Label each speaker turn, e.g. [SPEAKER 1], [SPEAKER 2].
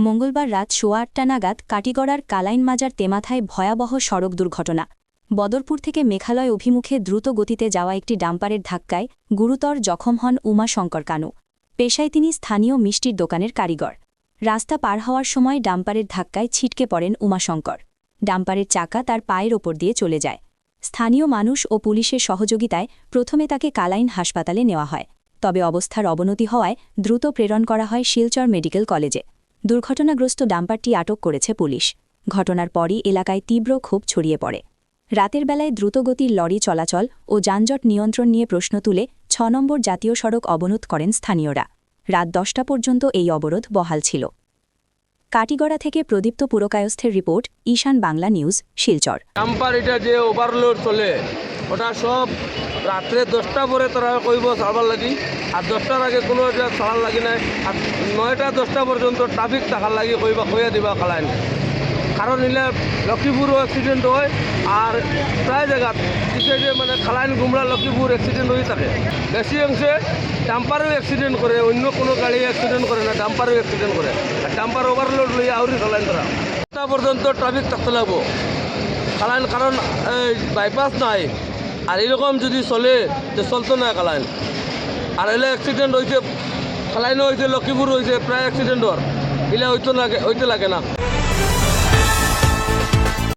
[SPEAKER 1] মঙ্গলবার রাত 8:15 নাগাদ কাটিগড়ার কালাইন মাজার তেমাথায় ভয়াবহ সড়ক দুর্ঘটনা। বদরপুর থেকে মেঘালয় অভিমুখে দ্রুত গতিতে যাওয়া একটি ডাম্পারের ধাক্কায় গুরুতর জখম হন উমাশঙ্কর কানু। পেশায় তিনি স্থানীয় মিষ্টির দোকানের কারিগর। রাস্তা পার হওয়ার সময় ডাম্পারের ধাক্কায় ছিটকে পড়েন উমাশঙ্কর। ডাম্পারের চাকা তার পায়ের ওপর দিয়ে চলে যায়। স্থানীয় মানুষ ও পুলিশের সহযোগিতায় প্রথমে তাকে কালাইন হাসপাতালে নেওয়া হয়, তবে অবস্থার অবনতি হওয়ায় দ্রুত প্রেরণ করা হয় শিলচর মেডিকেল কলেজে। দুর্ঘটনাগ্রস্ত ডাম্পারটি আটক করেছে পুলিশ। ঘটনার পরই এলাকায় তীব্র ক্ষোভ ছড়িয়ে পড়ে। রাতের বেলায় দ্রুতগতির লরি চলাচল ও যানজট নিয়ন্ত্রণ নিয়ে প্রশ্ন তুলে 6 নম্বর জাতীয় সড়ক অবরোধ করেন স্থানীয়রা। রাত 10টা পর্যন্ত এই অবরোধ বহাল ছিল। কাটিগড়া থেকে প্রদীপ্ত পুরকায়স্থের রিপোর্ট, ঈশান বাংলা নিউজ, শিলচর।
[SPEAKER 2] ডাম্পার এটা যে ওভারলোড চলে ওটা সব রাত্রে 10টা পরে তারা কইব ছাড়বার লাগি, আর 10টার আগে কোনো এটা ছাড়ার লাগি নাই, আর 9টা 10টা পর্যন্ত ট্রাফিক থাকার লাগি কইয়া দিবা কালাইন। কারণ এলে লক্ষ্মীপুরও অ্যাক্সিডেন্ট হয়, আর প্রায় জায়গাত যে মানে খালাইন গুমরা লক্ষ্মীপুর অ্যাক্সিডেন্ট হয়ে থাকে। বেশি অংশে ডাম্পারও অ্যাক্সিডেন্ট করে, অন্য কোনো গাড়ি অ্যাক্সিডেন্ট করে না, ডাম্পারও অ্যাক্সিডেন্ট করে। আর ডাম্পার ওভারলোড লইয়া আউরি খালাইন তারা 10টা পর্যন্ত ট্রাফিক থাকতে লাগবো কালাইন, কারণ বাইপাস নাই। আর এরকম যদি চলে যে চলতো না কালাইন। আর এলে অ্যাক্সিডেন্ট হয়েছে, কালাইনও হয়েছে, লক্ষ্মীপুর হয়েছে, প্রায় অ্যাক্সিডেন্ট হওয়ার এলে হইতে লাগে না।